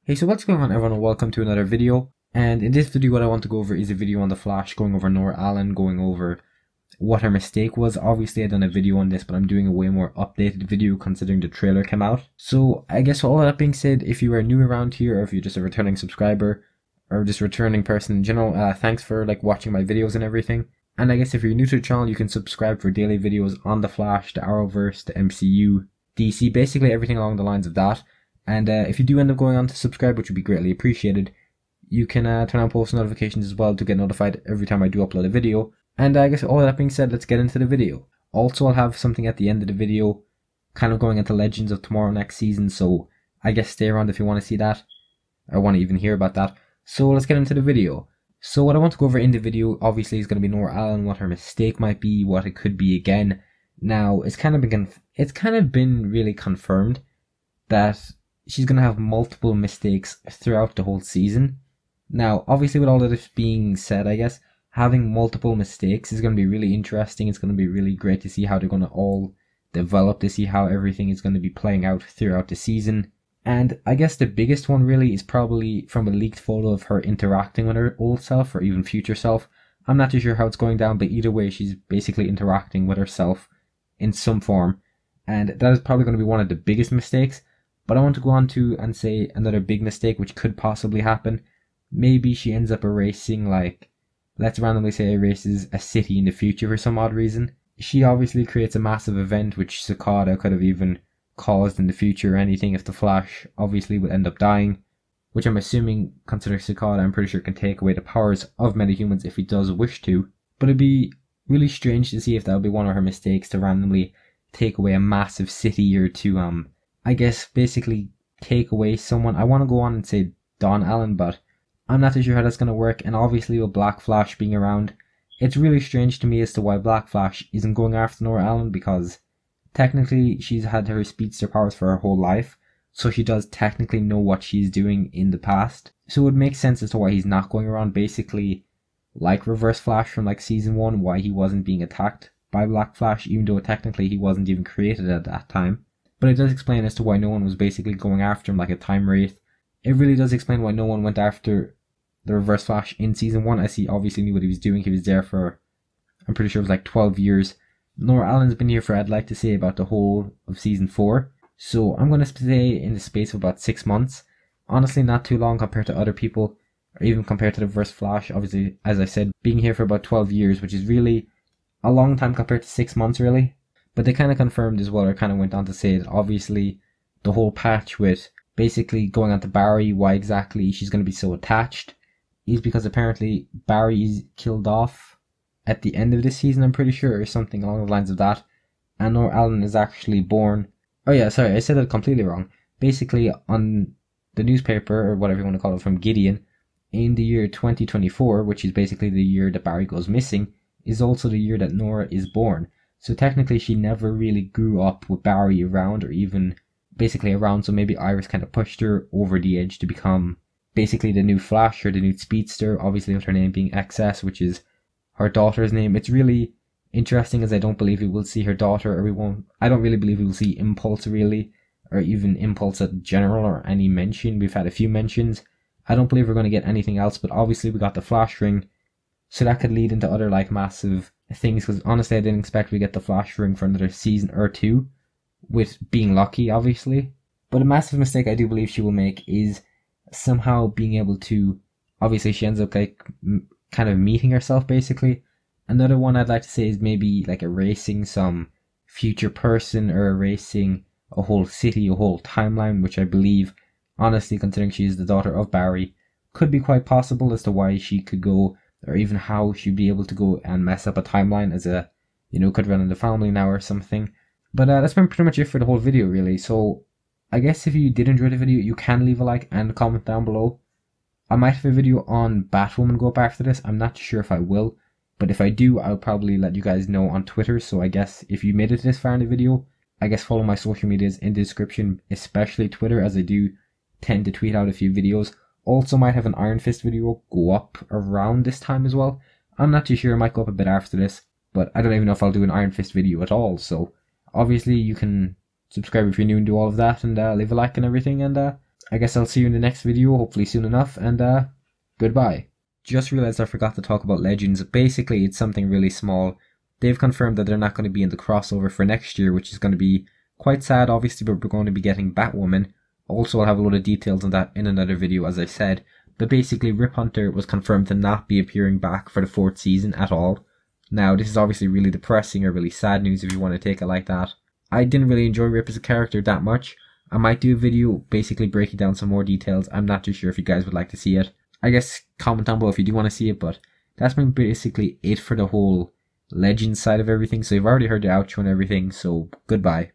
Hey, so what's going on everyone, and welcome to another video. And in this video what I want to go over is a video on the Flash, going over Nora Allen, going over what her mistake was. Obviously I done a video on this, but I'm doing a way more updated video considering the trailer came out. So I guess all that being said, if you are new around here, or if you're just a returning subscriber, or just returning person in general, thanks for watching my videos and everything. And I guess if you're new to the channel, you can subscribe for daily videos on the Flash, the Arrowverse, the MCU, DC, basically everything along the lines of that. And if you do end up going on to subscribe, which would be greatly appreciated, you can turn on post notifications as well to get notified every time I do upload a video. And I guess all that being said, let's get into the video. Also, I'll have something at the end of the video, kind of going into Legends of Tomorrow next season, so I guess stay around if you want to see that, or want to even hear about that. So let's get into the video. So what I want to go over in the video, obviously, is going to be Nora Allen, what her mistake might be, what it could be again. Now, it's kind of been really confirmed that she's going to have multiple mistakes throughout the whole season. Now, obviously with all of this being said, I guess, having multiple mistakes is going to be really interesting. It's going to be really great to see how they're going to all develop, to see how everything is going to be playing out throughout the season. And I guess the biggest one really is probably from a leaked photo of her interacting with her old self, or even future self. I'm not too sure how it's going down, but either way, she's basically interacting with herself in some form. And that is probably going to be one of the biggest mistakes. But I want to go on to and say another big mistake which could possibly happen. Maybe she ends up erasing, let's randomly say erases a city in the future for some odd reason. She obviously creates a massive event which Cicada could have even caused in the future or anything if the Flash obviously would end up dying. Which I'm assuming, considering Cicada, I'm pretty sure can take away the powers of metahumans if he does wish to. But it'd be really strange to see if that would be one of her mistakes, to randomly take away a massive city, or to I guess basically take away someone. I want to go on and say Dawn Allen, but I'm not too sure how that's going to work. And obviously with Black Flash being around, it's really strange to me as to why Black Flash isn't going after Nora Allen, because technically she's had her speedster powers for her whole life, so she does technically know what she's doing in the past. So it would make sense as to why he's not going around, basically like Reverse Flash from season 1, why he wasn't being attacked by Black Flash, even though technically he wasn't even created at that time. But it does explain as to why no one was basically going after him like a time wraith. It really does explain why no one went after the Reverse Flash in season 1, as he obviously knew what he was doing. He was there for, I'm pretty sure it was 12 years. Nora Allen's been here for, I'd like to say, about the whole of season 4. So I'm going to say in the space of about 6 months. Honestly, not too long compared to other people, or even compared to the Reverse Flash. Obviously, as I said, being here for about 12 years, which is really a long time compared to 6 months, really. But they kind of confirmed as well, or kind of went on to say that obviously the whole patch with basically going on to Barry, why exactly she's going to be so attached, is because apparently Barry is killed off at the end of this season, I'm pretty sure, or something along the lines of that. And Nora Allen is actually born. Oh yeah, sorry, I said that completely wrong. Basically, on the newspaper, or whatever you want to call it, from Gideon, in the year 2024, which is basically the year that Barry goes missing, is also the year that Nora is born. So technically she never really grew up with Barry around, or even basically around, so maybe Iris kind of pushed her over the edge to become basically the new Flash, or the new Speedster, obviously with her name being XS, which is her daughter's name. It's really interesting, as I don't believe we will see her daughter, or I don't really believe we will see Impulse really, or even Impulse in general, or any mention. We've had a few mentions. I don't believe we're going to get anything else, but obviously we got the Flash ring, so that could lead into other massive things, because honestly I didn't expect we get the Flash ring for another season or 2, with being lucky obviously. But a massive mistake I do believe she will make is somehow being able to, obviously she ends up kind of meeting herself basically. Another one I'd like to say is maybe erasing some future person, or erasing a whole city, a whole timeline, which I believe, honestly, considering she is the daughter of Barry, could be quite possible as to why she could go, or even how she'd be able to go and mess up a timeline as a, could run in the family now or something. But that's been pretty much it for the whole video really. So I guess if you did enjoy the video, you can leave a like and comment down below. I might have a video on Batwoman go up after this. I'm not sure if I will, but if I do, I'll probably let you guys know on Twitter. So I guess if you made it this far in the video, I guess follow my social medias in the description, especially Twitter, as I do tend to tweet out a few videos. Also might have an Iron Fist video go up around this time as well. I'm not too sure, it might go up a bit after this, but I don't even know if I'll do an Iron Fist video at all. So obviously you can subscribe if you're new and do all of that, and leave a like and everything, and I guess I'll see you in the next video, hopefully soon enough, and goodbye. Just realized I forgot to talk about Legends. Basically, it's something really small. They've confirmed that they're not going to be in the crossover for next year, which is going to be quite sad, obviously, but we're going to be getting Batwoman. Also, I'll have a lot of details on that in another video, as I said. But basically, Rip Hunter was confirmed to not be appearing back for the 4th season at all. Now, this is obviously really depressing or really sad news if you want to take it like that. I didn't really enjoy Rip as a character that much. I might do a video basically breaking down some more details. I'm not too sure if you guys would like to see it. I guess comment down below if you do want to see it, but that's been basically it for the whole Legends side of everything. So you've already heard the outro and everything, so goodbye.